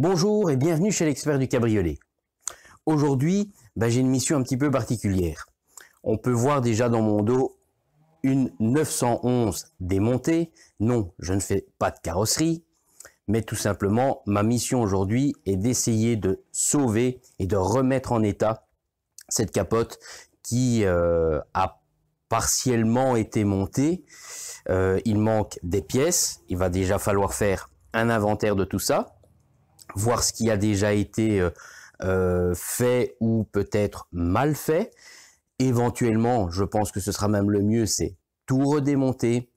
Bonjour et bienvenue chez l'expert du cabriolet. Aujourd'hui, j'ai une mission un petit peu particulière. On peut voir déjà dans mon dos une 911 démontée. Non, je ne fais pas de carrosserie, mais tout simplement, ma mission aujourd'hui est d'essayer de sauver et de remettre en état cette capote qui a partiellement été montée. Il manque des pièces, il va déjà falloir faire un inventaire de tout ça, voir ce qui a déjà été fait ou peut-être mal fait. Éventuellement, je pense que ce sera même le mieux, c'est tout redémonter,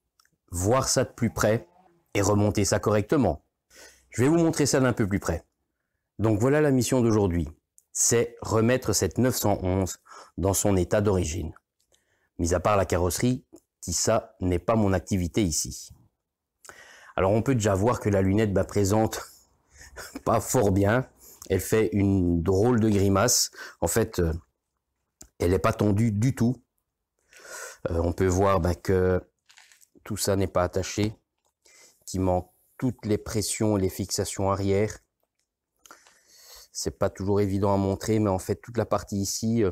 voir ça de plus près et remonter ça correctement. Je vais vous montrer ça d'un peu plus près. Donc voilà la mission d'aujourd'hui, c'est remettre cette 911 dans son état d'origine. Mis à part la carrosserie, qui ça n'est pas mon activité ici. Alors on peut déjà voir que la lunette présente pas fort bien. Elle fait une drôle de grimace. En fait, elle n'est pas tendue du tout. On peut voir que tout ça n'est pas attaché, qu'il manque toutes les pressions et les fixations arrière. C'est pas toujours évident à montrer, mais en fait toute la partie ici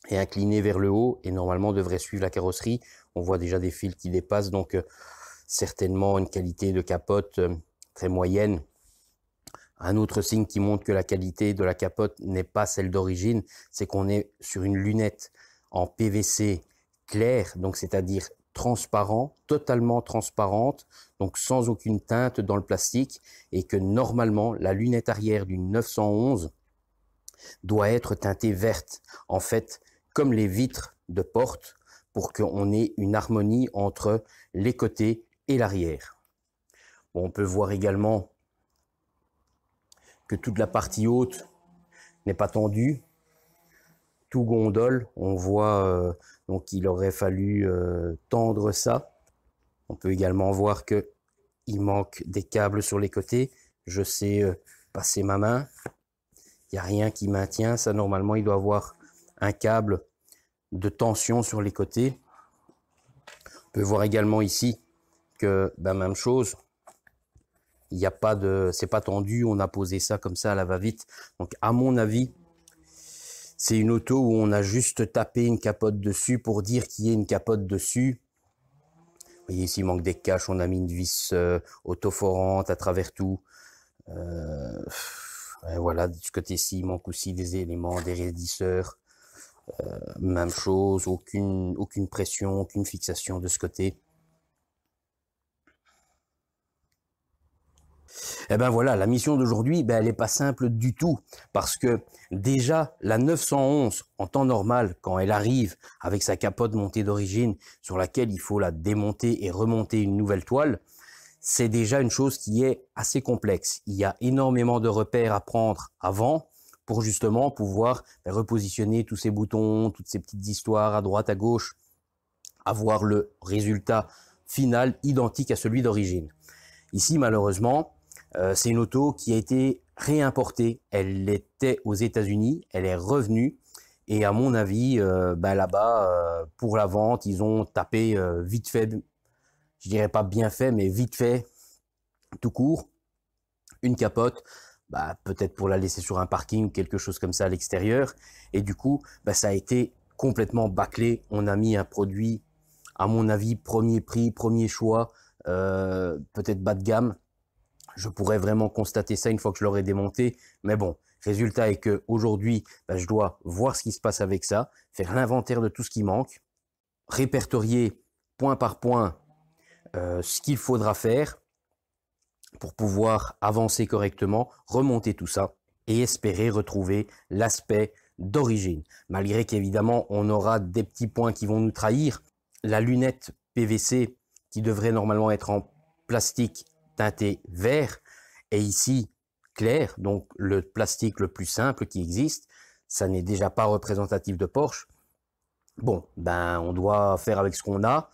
est inclinée vers le haut et normalement devrait suivre la carrosserie. On voit déjà des fils qui dépassent, donc certainement une qualité de capote très moyenne. Un autre signe qui montre que la qualité de la capote n'est pas celle d'origine, c'est qu'on est sur une lunette en PVC clair, donc c'est-à-dire transparent, totalement transparente, donc sans aucune teinte dans le plastique, et que normalement la lunette arrière d'une 911 doit être teintée verte, en fait comme les vitres de porte, pour qu'on ait une harmonie entre les côtés et l'arrière. Bon, on peut voir également que toute la partie haute n'est pas tendue, tout gondole. On voit donc il aurait fallu tendre ça. On peut également voir que il manque des câbles sur les côtés. Je sais passer ma main, il n'y a rien qui maintient ça. Normalement il doit avoir un câble de tension sur les côtés. On peut voir également ici que même chose. Il n'y a pas de, c'est pas tendu, on a posé ça comme ça à la va-vite. Donc à mon avis, c'est une auto où on a juste tapé une capote dessus pour dire qu'il y ait une capote dessus. Vous voyez ici, il manque des caches, on a mis une vis autoforante à travers tout. Voilà, de ce côté-ci, il manque aussi des éléments, des raidisseurs. Même chose, aucune pression, aucune fixation de ce côté. Eh ben voilà, la mission d'aujourd'hui, elle n'est pas simple du tout, parce que déjà, la 911, en temps normal, quand elle arrive avec sa capote montée d'origine, sur laquelle il faut la démonter et remonter une nouvelle toile, c'est déjà une chose qui est assez complexe. Il y a énormément de repères à prendre avant, pour justement pouvoir repositionner tous ces boutons, toutes ces petites histoires à droite, à gauche, avoir le résultat final identique à celui d'origine. Ici, malheureusement, c'est une auto qui a été réimportée. Elle était aux États-Unis, elle est revenue. Et à mon avis, là-bas, pour la vente, ils ont tapé vite fait, je dirais pas bien fait, mais vite fait, tout court, une capote, peut-être pour la laisser sur un parking ou quelque chose comme ça à l'extérieur. Et du coup, ça a été complètement bâclé. On a mis un produit, à mon avis, premier prix, premier choix, peut-être bas de gamme. Je pourrais vraiment constater ça une fois que je l'aurai démonté, mais bon, résultat est que aujourd'hui, je dois voir ce qui se passe avec ça, faire l'inventaire de tout ce qui manque, répertorier point par point ce qu'il faudra faire pour pouvoir avancer correctement, remonter tout ça et espérer retrouver l'aspect d'origine. Malgré qu'évidemment, on aura des petits points qui vont nous trahir. La lunette PVC qui devrait normalement être en plastique teinté vert et ici clair, donc le plastique le plus simple qui existe, ça n'est déjà pas représentatif de Porsche. Bon, on doit faire avec ce qu'on a.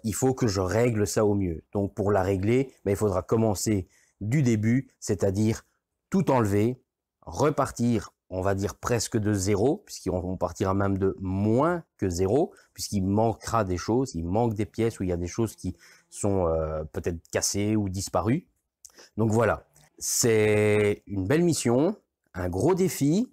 Il faut que je règle ça au mieux. Donc pour la régler, il faudra commencer du début, c'est-à-dire tout enlever, repartir, on va dire presque de zéro, puisqu'on partira même de moins que zéro, puisqu'il manquera des choses, il manque des pièces où il y a des choses qui sont peut-être cassées ou disparues. Donc voilà, c'est une belle mission, un gros défi,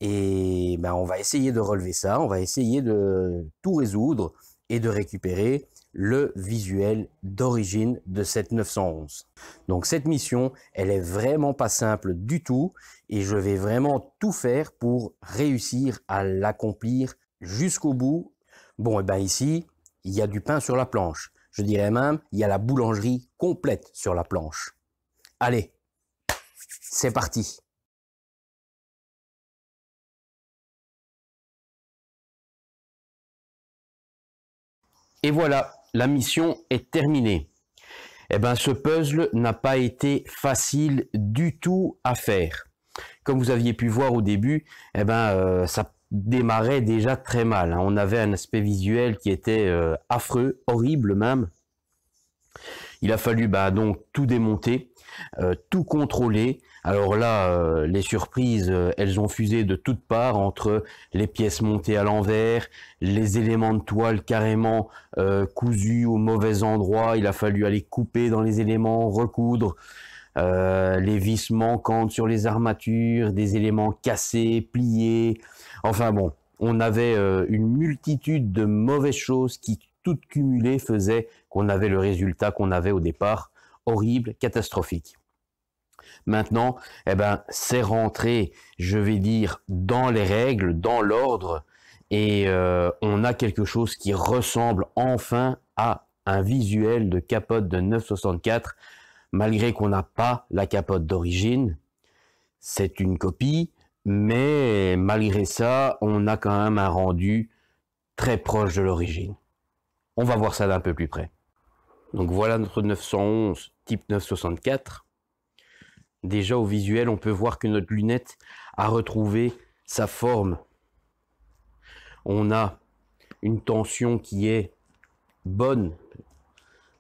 et ben, on va essayer de relever ça, on va essayer de tout résoudre et de récupérer le visuel d'origine de cette 911. Donc cette mission, elle est vraiment pas simple du tout, et je vais vraiment tout faire pour réussir à l'accomplir jusqu'au bout. Bon, et ben ici, il y a du pain sur la planche. Je dirais même, il y a la boulangerie complète sur la planche. Allez, c'est parti. Et voilà, la mission est terminée. Eh ben, ce puzzle n'a pas été facile du tout à faire. Comme vous aviez pu voir au début, eh ben, ça démarrait déjà très mal. On avait un aspect visuel qui était affreux, horrible même. Il a fallu donc tout démonter, tout contrôler. Alors là, les surprises, elles ont fusé de toutes parts entre les pièces montées à l'envers, les éléments de toile carrément cousus au mauvais endroit. Il a fallu aller couper dans les éléments, recoudre. Les vis manquantes sur les armatures, des éléments cassés, pliés. Enfin bon, on avait une multitude de mauvaises choses qui, toutes cumulées, faisaient qu'on avait le résultat qu'on avait au départ, horrible, catastrophique. Maintenant, eh ben, c'est rentré, je vais dire, dans les règles, dans l'ordre, et on a quelque chose qui ressemble enfin à un visuel de capote de 964, malgré qu'on n'a pas la capote d'origine. C'est une copie, mais malgré ça, on a quand même un rendu très proche de l'origine. On va voir ça d'un peu plus près. Donc voilà notre 911 type 964. Déjà au visuel, on peut voir que notre lunette a retrouvé sa forme. On a une tension qui est bonne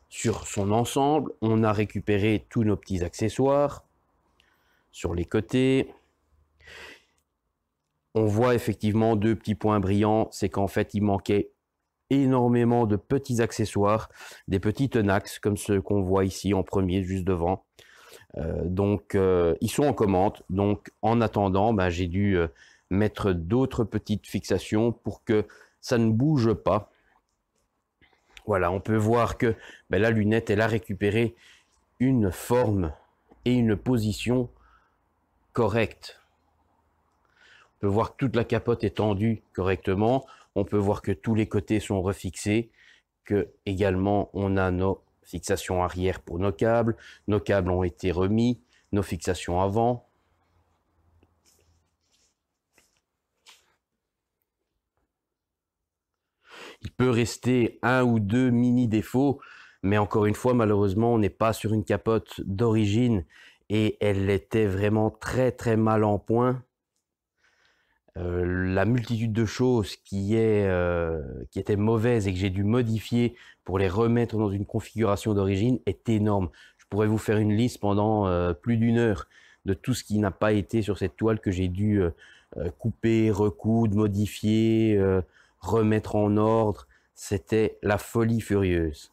sur son ensemble. On a récupéré tous nos petits accessoires sur les côtés. On voit effectivement deux petits points brillants, c'est qu'en fait il manquait énormément de petits accessoires, des petits tenax comme ceux qu'on voit ici en premier juste devant. Donc ils sont en commande, donc en attendant j'ai dû mettre d'autres petites fixations pour que ça ne bouge pas. Voilà, on peut voir que la lunette elle a récupéré une forme et une position correcte. On peut voir que toute la capote est tendue correctement. On peut voir que tous les côtés sont refixés, que également on a nos fixations arrière pour nos câbles ont été remis, nos fixations avant. Il peut rester un ou deux mini défauts, mais encore une fois, malheureusement, on n'est pas sur une capote d'origine et elle était vraiment très très mal en point. La multitude de choses qui étaient mauvaises et que j'ai dû modifier pour les remettre dans une configuration d'origine est énorme. Je pourrais vous faire une liste pendant plus d'une heure de tout ce qui n'a pas été sur cette toile que j'ai dû couper, recoudre, modifier, remettre en ordre. C'était la folie furieuse.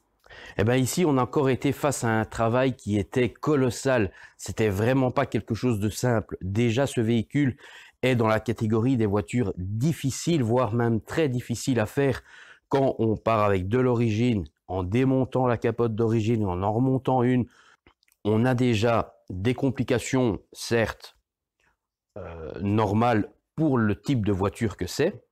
Et bien ici, on a encore été face à un travail qui était colossal. C'était vraiment pas quelque chose de simple. Déjà, ce véhicule est dans la catégorie des voitures difficiles, voire même très difficiles à faire quand on part avec de l'origine, en démontant la capote d'origine et en remontant une. On a déjà des complications, certes, normales pour le type de voiture que c'est,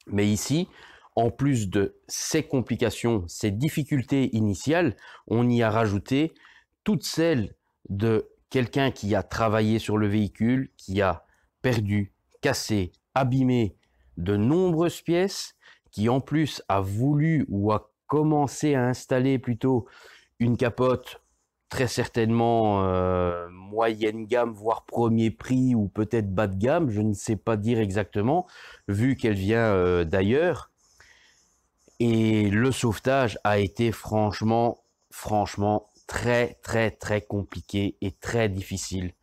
mais ici, en plus de ces complications, ces difficultés initiales, on y a rajouté toutes celles de quelqu'un qui a travaillé sur le véhicule, qui a perdu, cassé, abîmé de nombreuses pièces, qui en plus a voulu ou a commencé à installer plutôt une capote très certainement moyenne gamme, voire premier prix ou peut-être bas de gamme, je ne sais pas dire exactement, vu qu'elle vient d'ailleurs. Et le sauvetage a été franchement très très très compliqué et très difficile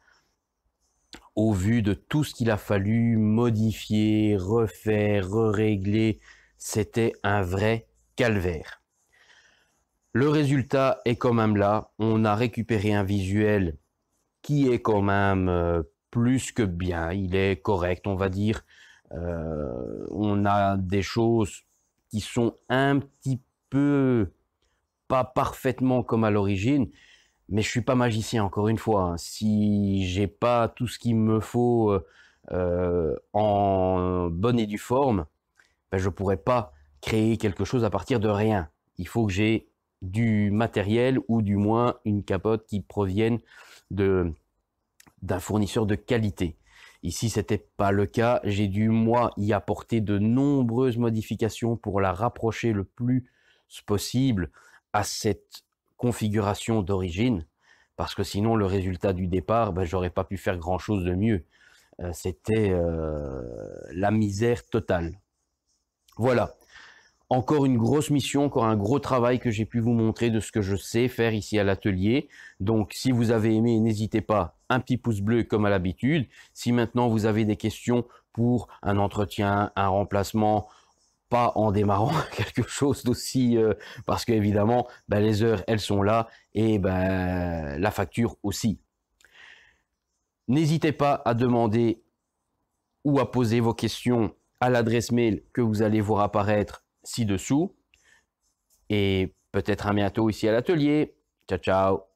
au vu de tout ce qu'il a fallu modifier, refaire, régler. C'était un vrai calvaire. Le résultat est quand même là. On a récupéré un visuel qui est quand même plus que bien. Il est correct, on va dire. On a des choses qui sont un petit peu pas parfaitement comme à l'origine, mais je suis pas magicien encore une fois. Hein. Si j'ai pas tout ce qu'il me faut en bonne et due forme, ben je pourrais pas créer quelque chose à partir de rien. Il faut que j'ai du matériel ou du moins une capote qui provienne de d'un fournisseur de qualité. Ici, c'était pas le cas. J'ai dû, moi, y apporter de nombreuses modifications pour la rapprocher le plus possible à cette configuration d'origine, parce que sinon, le résultat du départ, ben, j'aurais pas pu faire grand-chose de mieux. C'était la misère totale. Voilà. Encore une grosse mission, encore un gros travail que j'ai pu vous montrer de ce que je sais faire ici à l'atelier. Donc, si vous avez aimé, n'hésitez pas, un petit pouce bleu comme à l'habitude. Si maintenant vous avez des questions pour un entretien, un remplacement, pas en démarrant quelque chose d'aussi... parce qu'évidemment, ben, les heures, elles sont là et ben, la facture aussi. N'hésitez pas à demander ou à poser vos questions à l'adresse mail que vous allez voir apparaître ci-dessous. Et peut-être à bientôt ici à l'atelier. Ciao, ciao.